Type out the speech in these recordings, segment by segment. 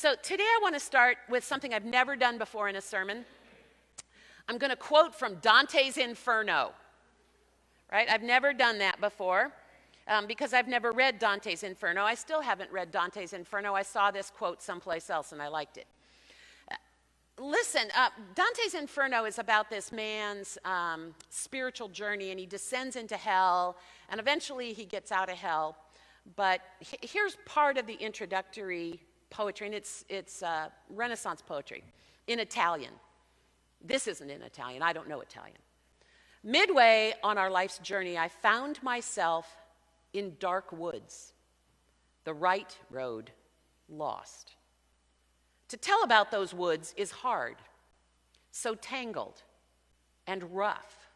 So today I want to start with something I've never done before in a sermon. I'm going to quote from Dante's Inferno, right? I've never done that before because I've never read Dante's Inferno. I still haven't read Dante's Inferno. I saw this quote someplace else and I liked it. Listen, Dante's Inferno is about this man's spiritual journey, and he descends into hell, and eventually he gets out of hell. But here's part of the introductory poetry, and it's Renaissance poetry in Italian. This isn't in Italian. I don't know Italian. Midway on our life's journey, I found myself in dark woods, the right road lost. To tell about those woods is hard, so tangled and rough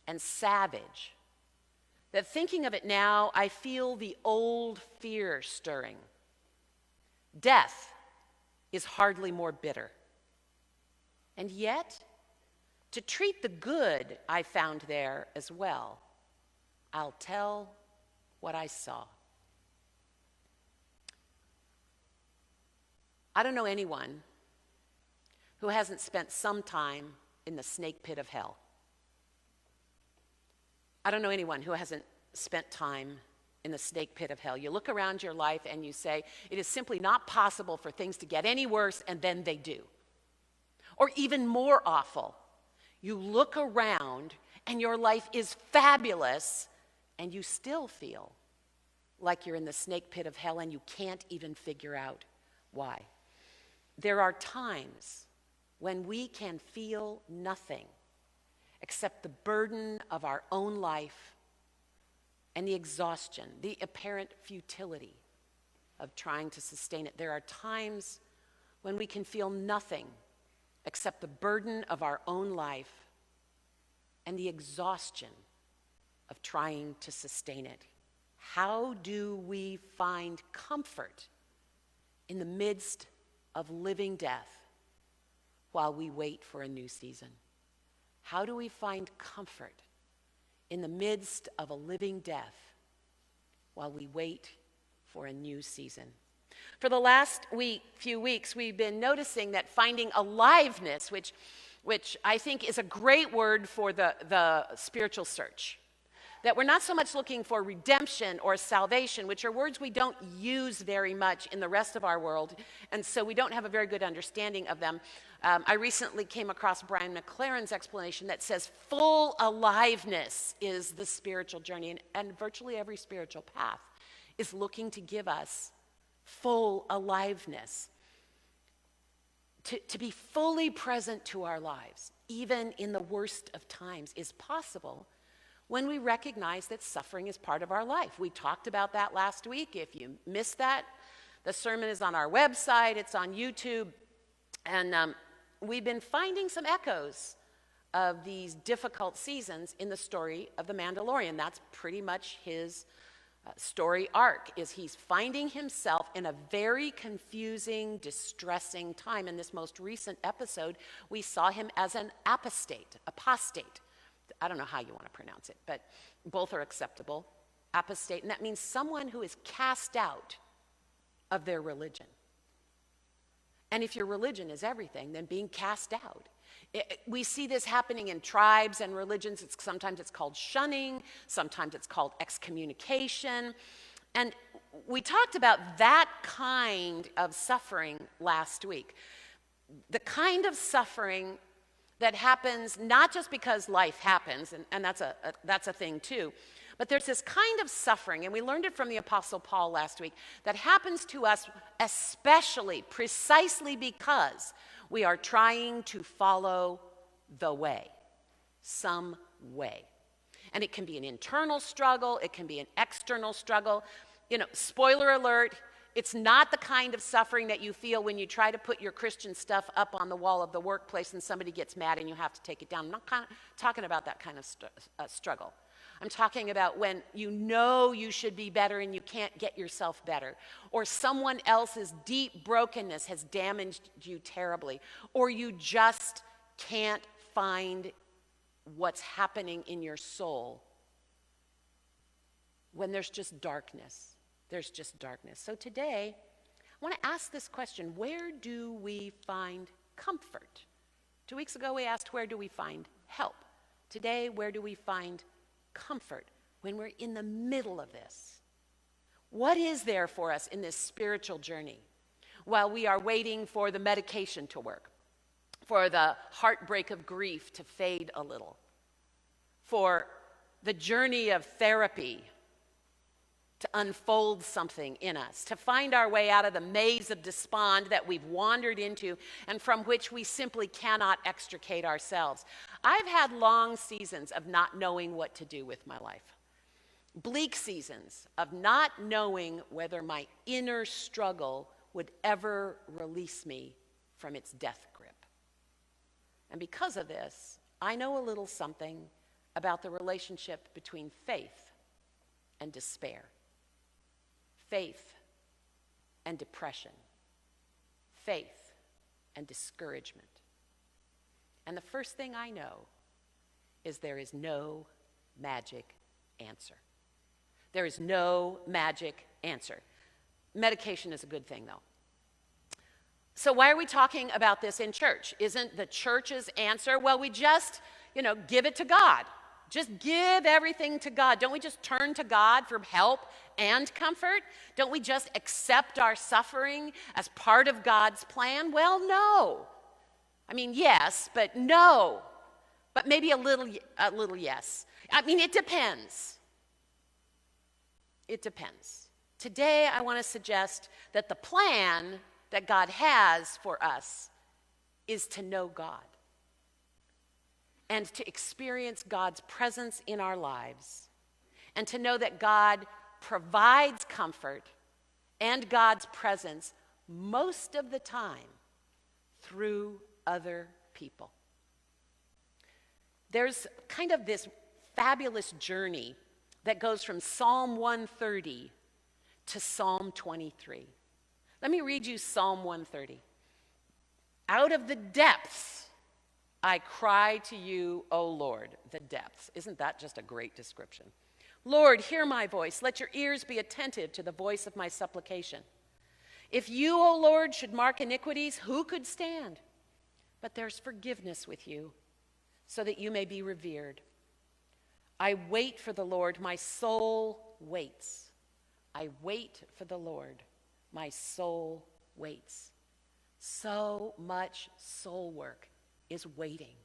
and savage that thinking of it now, I feel the old fear stirring. Death is hardly more bitter. And yet, to treat the good I found there as well, I'll tell what I saw. I don't know anyone who hasn't spent some time in the snake pit of hell. I don't know anyone who hasn't spent time in the snake pit of hell. You look around your life and you say, it is simply not possible for things to get any worse, and then they do. Or even more awful, you look around and your life is fabulous, and you still feel like you're in the snake pit of hell and you can't even figure out why. There are times when we can feel nothing except the burden of our own life and the exhaustion, the apparent futility of trying to sustain it. There are times when we can feel nothing except the burden of our own life and the exhaustion of trying to sustain it. How do we find comfort in the midst of living death while we wait for a new season? How do we find comfort in the midst of a living death while we wait for a new season? For the last few weeks, we've been noticing that finding aliveness, which I think is a great word for the spiritual search. That we're not so much looking for redemption or salvation, which are words we don't use very much in the rest of our world, and so we don't have a very good understanding of them. I recently came across Brian McLaren's explanation that says full aliveness is the spiritual journey, and virtually every spiritual path is looking to give us full aliveness. To be fully present to our lives, even in the worst of times, is possible when we recognize that suffering is part of our life. We talked about that last week. If you missed that, the sermon is on our website, it's on YouTube, and we've been finding some echoes of these difficult seasons in the story of the Mandalorian. That's pretty much his story arc, is he's finding himself in a very confusing, distressing time. In this most recent episode, we saw him as an apostate. I don't know how you want to pronounce it, but both are acceptable. Apostate, and that means someone who is cast out of their religion. And if your religion is everything, then being cast out. We see this happening in tribes and religions. Sometimes it's called shunning, sometimes it's called excommunication. And we talked about that kind of suffering last week. The kind of suffering that happens not just because life happens, and that's a thing too, but there's this kind of suffering, and we learned it from the Apostle Paul last week, that happens to us precisely because we are trying to follow the way, some way. And it can be an internal struggle, it can be an external struggle. Spoiler alert, it's not the kind of suffering that you feel when you try to put your Christian stuff up on the wall of the workplace and somebody gets mad and you have to take it down. I'm not talking about that kind of struggle. I'm talking about when you know you should be better and you can't get yourself better, or someone else's deep brokenness has damaged you terribly, or you just can't find what's happening in your soul when there's just darkness. There's just darkness. So today, I want to ask this question: where do we find comfort? 2 weeks ago we asked, where do we find help? Today, where do we find comfort when we're in the middle of this? What is there for us in this spiritual journey while we are waiting for the medication to work, for the heartbreak of grief to fade a little, for the journey of therapy to unfold something in us, to find our way out of the maze of despond that we've wandered into and from which we simply cannot extricate ourselves? I've had long seasons of not knowing what to do with my life. Bleak seasons of not knowing whether my inner struggle would ever release me from its death grip. And because of this, I know a little something about the relationship between faith and despair, faith and depression, faith and discouragement. And the first thing I know is there is no magic answer. There is no magic answer. Medication is a good thing, though. So why are we talking about this in church? Isn't the church's answer, well, we just, give it to God. Just give everything to God. Don't we just turn to God for help and comfort? Don't we just accept our suffering as part of God's plan? Well, no. I mean, yes, but no. But maybe a little yes. I mean, it depends. It depends. Today, I want to suggest that the plan that God has for us is to know God and to experience God's presence in our lives and to know that God provides comfort and God's presence most of the time through other people. There's kind of this fabulous journey that goes from Psalm 130 to Psalm 23. Let me read you Psalm 130. Out of the depths I cry to you, O Lord. The depths. Isn't that just a great description? Lord, hear my voice. Let your ears be attentive to the voice of my supplication. If you, O Lord, should mark iniquities, who could stand? But there's forgiveness with you, so that you may be revered. I wait for the Lord, my soul waits. I wait for the Lord, my soul waits. So much soul work is waiting.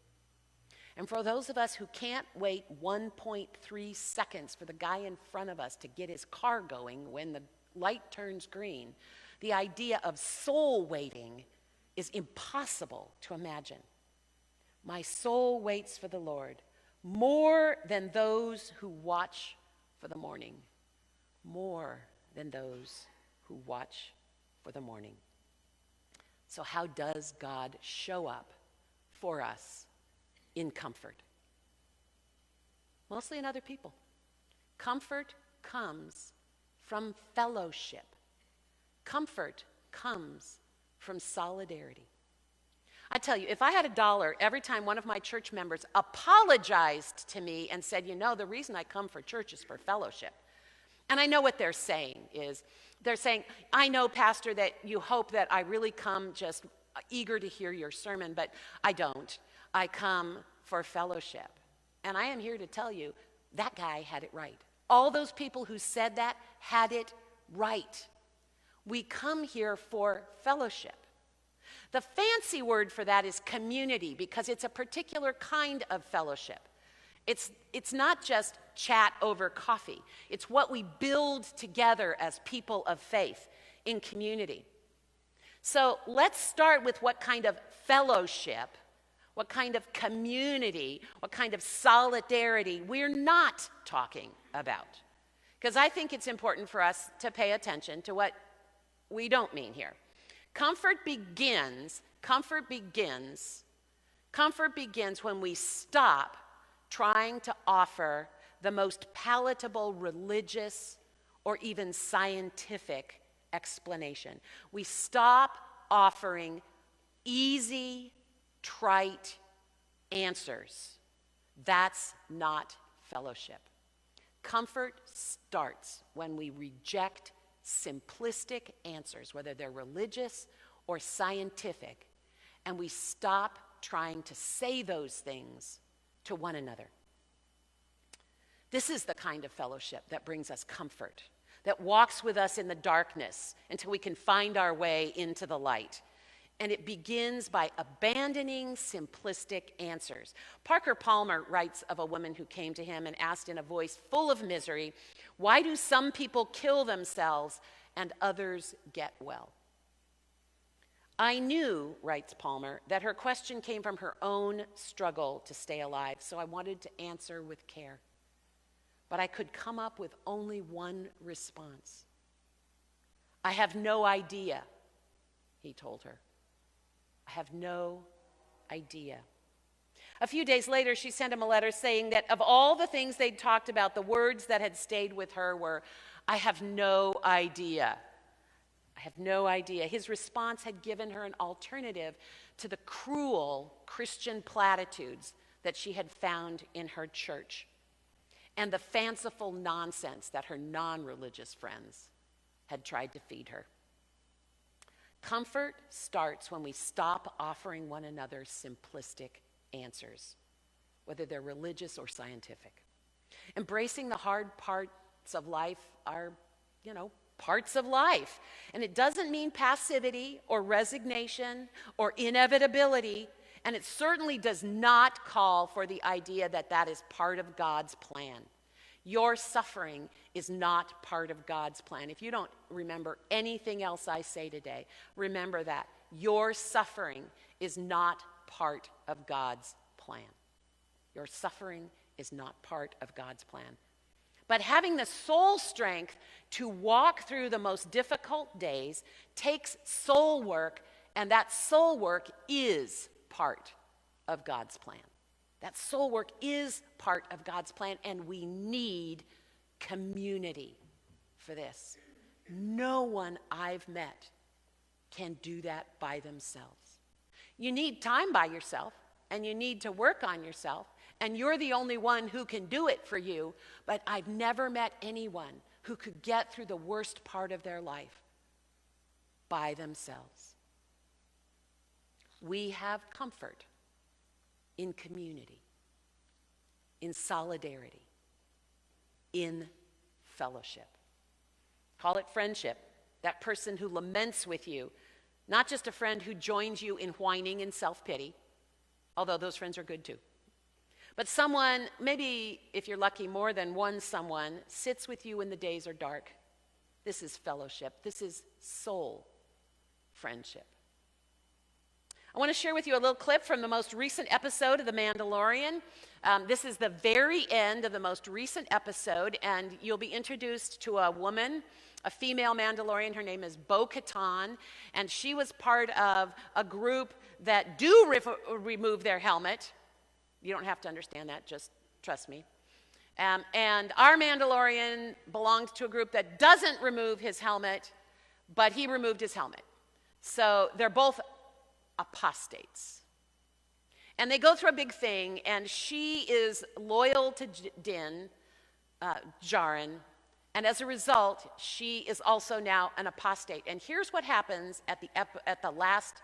And for those of us who can't wait 1.3 seconds for the guy in front of us to get his car going when the light turns green, the idea of soul waiting is impossible to imagine. My soul waits for the Lord more than those who watch for the morning. More than those who watch for the morning. So how does God show up for us in comfort? Mostly in other people. Comfort comes from fellowship. Comfort comes from solidarity. I tell you, if I had $1 every time one of my church members apologized to me and said, the reason I come for church is for fellowship. And I know what they're saying is, they're saying, I know, Pastor, that you hope that I really come just eager to hear your sermon, but I don't. I come for fellowship. And I am here to tell you, that guy had it right. All those people who said that had it right. We come here for fellowship. The fancy word for that is community, because it's a particular kind of fellowship. It's not just chat over coffee. It's what we build together as people of faith in community. So let's start with what kind of fellowship, what kind of community, what kind of solidarity we're not talking about. Because I think it's important for us to pay attention to what we don't mean here. Comfort begins when we stop trying to offer the most palatable religious or even scientific explanation. We stop offering easy, trite answers. That's not fellowship. Comfort starts when we reject simplistic answers, whether they're religious or scientific, and we stop trying to say those things to one another. This is the kind of fellowship that brings us comfort, that walks with us in the darkness until we can find our way into the light. And it begins by abandoning simplistic answers. Parker Palmer writes of a woman who came to him and asked in a voice full of misery, "Why do some people kill themselves and others get well?" I knew, writes Palmer, that her question came from her own struggle to stay alive, so I wanted to answer with care. But I could come up with only one response. "I have no idea," he told her. "I have no idea." A few days later, she sent him a letter saying that of all the things they'd talked about, the words that had stayed with her were, "I have no idea. I have no idea." His response had given her an alternative to the cruel Christian platitudes that she had found in her church and the fanciful nonsense that her non-religious friends had tried to feed her. Comfort starts when we stop offering one another simplistic answers, whether they're religious or scientific. Embracing the hard parts of life are, parts of life. And it doesn't mean passivity or resignation or inevitability, and it certainly does not call for the idea that that is part of God's plan. Your suffering is not part of God's plan. If you don't remember anything else I say today, remember that. Your suffering is not part of God's plan. Your suffering is not part of God's plan. But having the soul strength to walk through the most difficult days takes soul work, and that soul work is part of God's plan. That soul work is part of God's plan, and we need community for this. No one I've met can do that by themselves. You need time by yourself, and you need to work on yourself, and you're the only one who can do it for you, but I've never met anyone who could get through the worst part of their life by themselves. We have comfort in community, in solidarity, in fellowship. Call it friendship, that person who laments with you, not just a friend who joins you in whining and self-pity, although those friends are good too. But someone, maybe if you're lucky, more than one someone, sits with you when the days are dark. This is fellowship. This is soul friendship. I want to share with you a little clip from the most recent episode of The Mandalorian. This is the very end of the most recent episode, and you'll be introduced to a woman, a female Mandalorian. Her name is Bo-Katan, and she was part of a group that do remove their helmet. You don't have to understand that, just trust me. And our Mandalorian belonged to a group that doesn't remove his helmet, but he removed his helmet. So they're both apostates. And they go through a big thing, and she is loyal to Djarin, and as a result, she is also now an apostate. And here's what happens at the last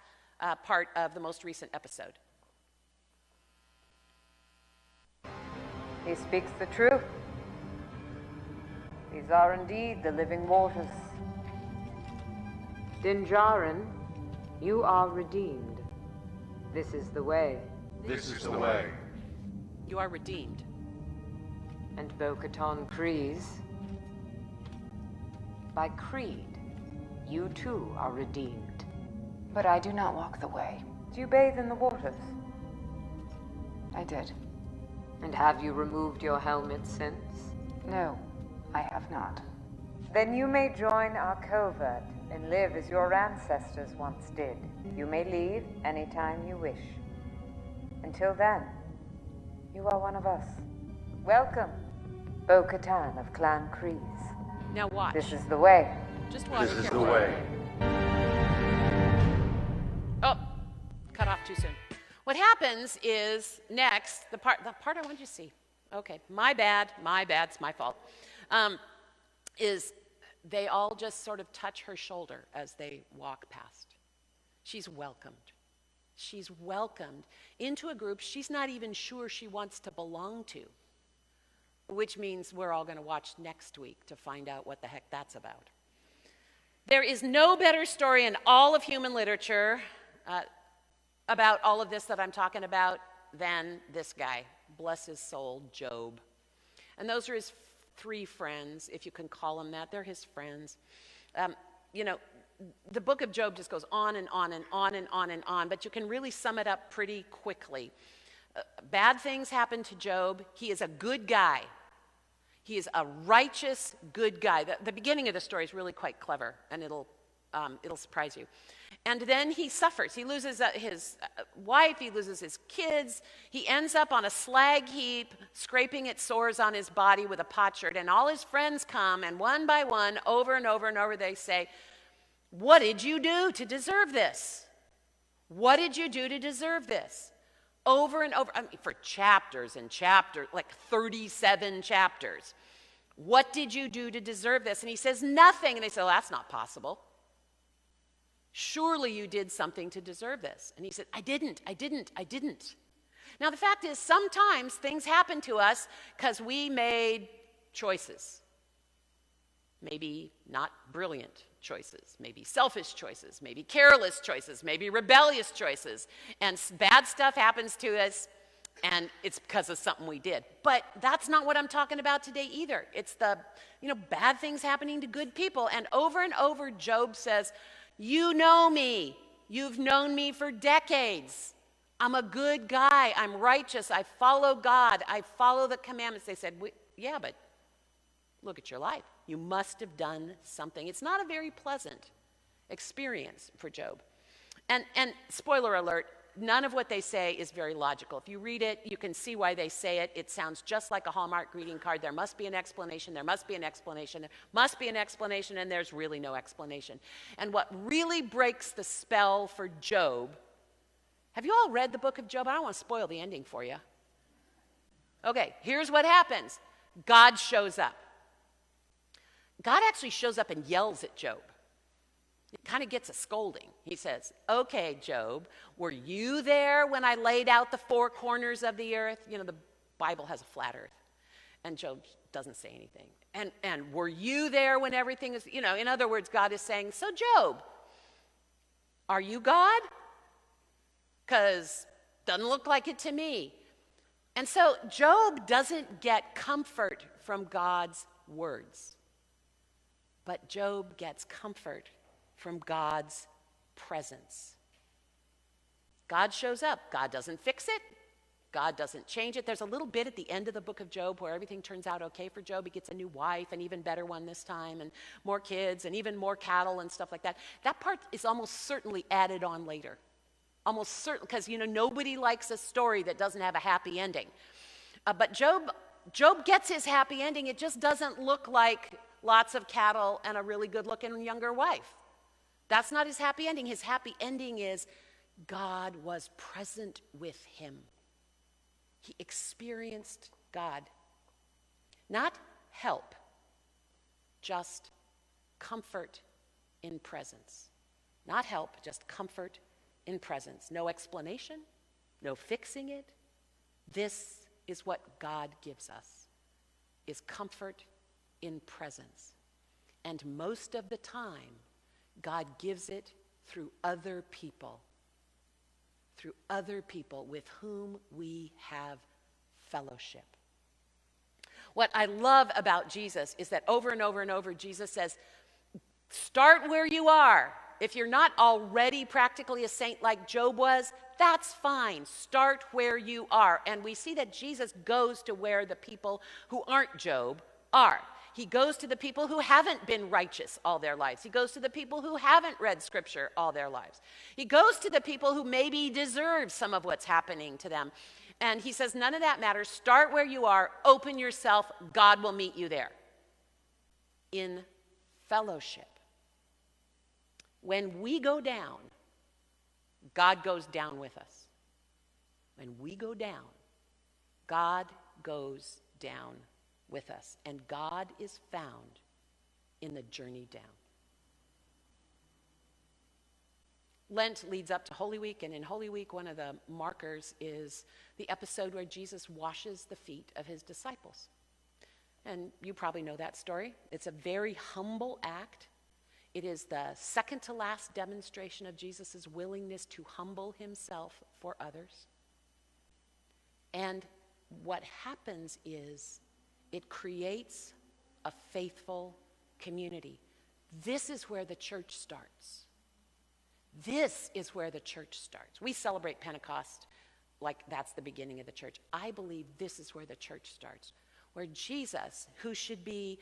part of the most recent episode. He speaks the truth. These are indeed the living waters. Din Djarin, you are redeemed. This is the way. This is the way. You are redeemed. And Bo-Katan Kryze, by creed, you too are redeemed. But I do not walk the way. Do you bathe in the waters? I did. And have you removed your helmet since? No, I have not. Then you may join our covert and live as your ancestors once did. You may leave anytime you wish. Until then, you are one of us. Welcome, Bo-Katan of Clan Kryze. Now watch. This is the way. Just watch. This is the way. Oh, cut off too soon. What happens is next, the part I want you to see. Okay, my bad, it's my fault. Is they all just sort of touch her shoulder as they walk past. She's welcomed. She's welcomed into a group she's not even sure she wants to belong to, which means we're all going to watch next week to find out what the heck that's about. There is no better story in all of human literature about all of this that I'm talking about than this guy, bless his soul, Job. And those are his three friends, if you can call them that. They're his friends. The book of Job just goes on and on and on and on and on, but you can really sum it up pretty quickly. Bad things happen to Job. He is a good guy. He is a righteous, good guy. The beginning of the story is really quite clever, and it'll surprise you. And then he suffers. He loses his wife. He loses his kids. He ends up on a slag heap, scraping at sores on his body with a potsherd. And all his friends come, and one by one, over and over and over, they say, "What did you do to deserve this? What did you do to deserve this?" Over and over, for chapters and chapters, like 37 chapters. What did you do to deserve this? And he says, nothing. And they say, well, that's not possible. Surely you did something to deserve this. And he said, I didn't. Now, the fact is, sometimes things happen to us because we made choices. Maybe not brilliant choices, maybe selfish choices, maybe careless choices, maybe rebellious choices. And bad stuff happens to us, and it's because of something we did. But that's not what I'm talking about today either. It's the, bad things happening to good people. And over, Job says, you know me. You've known me for decades. I'm a good guy. I'm righteous. I follow God. I follow the commandments. They said, yeah, but look at your life. You must have done something. It's not a very pleasant experience for Job. And spoiler alert, none of what they say is very logical. If you read it, you can see why they say it. It sounds just like a Hallmark greeting card. There must be an explanation. There must be an explanation. There must be an explanation, and there's really no explanation. And what really breaks the spell for Job, have you all read the book of Job? I don't want to spoil the ending for you. Okay, here's what happens. God shows up. God actually shows up and yells at Job. It kind of gets a scolding. He says, okay, Job, were you there when I laid out the four corners of the earth? The Bible has a flat earth. And Job doesn't say anything. And were you there when everything is, in other words, God is saying, so Job, are you God? Because doesn't look like it to me. And so Job doesn't get comfort from God's words. But Job gets comfort from God's presence. God shows up. God doesn't fix it. God doesn't change it. There's a little bit at the end of the book of Job where everything turns out okay for Job. He gets a new wife, an even better one this time, and more kids, and even more cattle and stuff like that. That part is almost certainly added on later. Almost certain, because, nobody likes a story that doesn't have a happy ending. But Job gets his happy ending. It just doesn't look like lots of cattle and a really good-looking younger wife. That's not his happy ending. His happy ending is God was present with him. He experienced God. Not help, just comfort in presence. Not help, just comfort in presence. No explanation, no fixing it. This is what God gives us, is comfort in presence. And most of the time, God gives it through other people with whom we have fellowship. What I love about Jesus is that over and over and over, Jesus says, start where you are. If you're not already practically a saint like Job was, that's fine. Start where you are. And we see that Jesus goes to where the people who aren't Job are. He goes to the people who haven't been righteous all their lives. He goes to the people who haven't read Scripture all their lives. He goes to the people who maybe deserve some of what's happening to them. And he says, none of that matters. Start where you are. Open yourself. God will meet you there. In fellowship. When we go down, God goes down with us. When we go down, God goes down with us. And God is found in the journey down. Lent leads up to Holy Week, and in Holy Week, one of the markers is the episode where Jesus washes the feet of his disciples. And you probably know that story. It's a very humble act. It is the second to last demonstration of Jesus' willingness to humble himself for others. And what happens is it creates a faithful community. This is where the church starts. This is where the church starts. We celebrate Pentecost like that's the beginning of the church. I believe this is where the church starts, where Jesus, who should be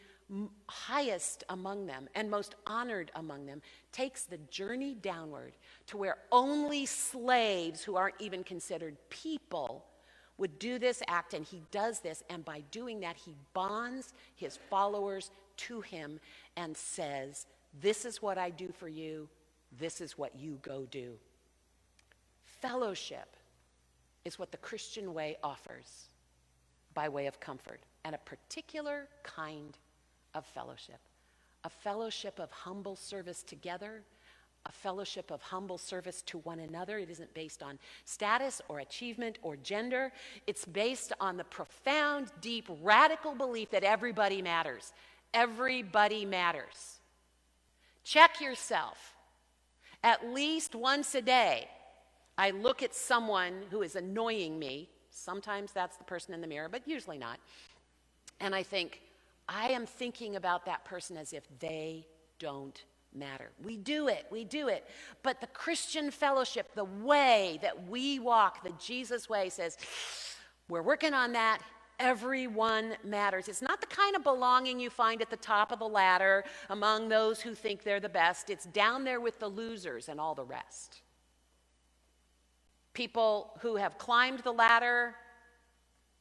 highest among them and most honored among them, takes the journey downward to where only slaves who aren't even considered people would do this act, and he does this, and by doing that, he bonds his followers to him and says, this is what I do for you, this is what you go do. Fellowship is what the Christian way offers by way of comfort, and a particular kind of fellowship. A fellowship of humble service together, a fellowship of humble service to one another. It isn't based on status or achievement or gender. It's based on the profound, deep, radical belief that everybody matters. Everybody matters. Check yourself. At least once a day, I look at someone who is annoying me. Sometimes that's the person in the mirror, but usually not. And I think, I am thinking about that person as if they don't matter. We do it. But the Christian fellowship, the way that we walk, the Jesus way, says, we're working on that. Everyone matters. It's not the kind of belonging you find at the top of the ladder among those who think they're the best. It's down there with the losers and all the rest. People who have climbed the ladder,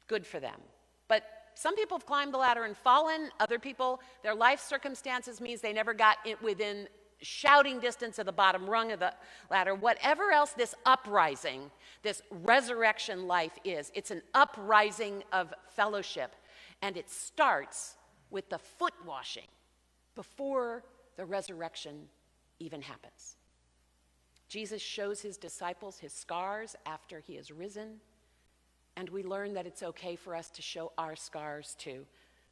good for them. But some people have climbed the ladder and fallen. Other people, their life circumstances means they never got within shouting distance of the bottom rung of the ladder. Whatever else this uprising, this resurrection life is, it's an uprising of fellowship. And it starts with the foot washing before the resurrection even happens. Jesus shows his disciples his scars after he is risen. And we learn that it's okay for us to show our scars too.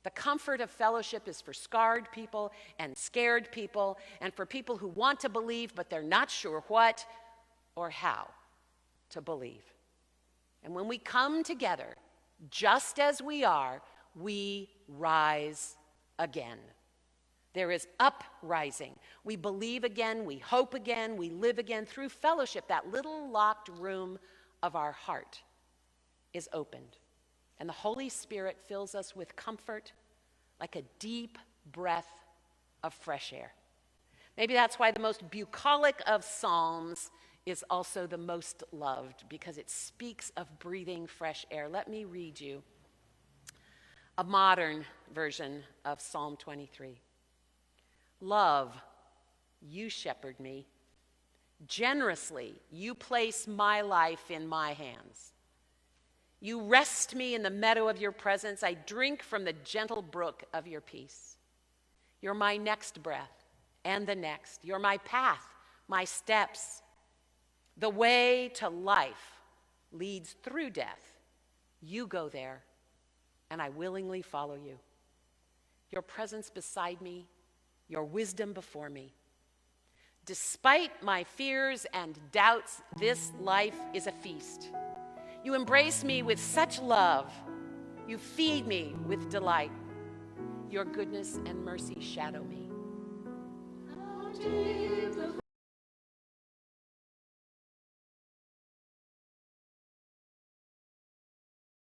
The comfort of fellowship is for scarred people and scared people, and for people who want to believe but they're not sure what or how to believe. And when we come together, just as we are, we rise again. There is uprising. We believe again, we hope again, we live again through fellowship. That little locked room of our heart is opened. And the Holy Spirit fills us with comfort like a deep breath of fresh air. Maybe that's why the most bucolic of psalms is also the most loved, because it speaks of breathing fresh air. Let me read you a modern version of Psalm 23. Love, you shepherd me. Generously, you place my life in my hands. You rest me in the meadow of your presence. I drink from the gentle brook of your peace. You're my next breath and the next. You're my path, my steps. The way to life leads through death. You go there, and I willingly follow you. Your presence beside me, your wisdom before me. Despite my fears and doubts, this life is a feast. You embrace me with such love. You feed me with delight. Your goodness and mercy shadow me.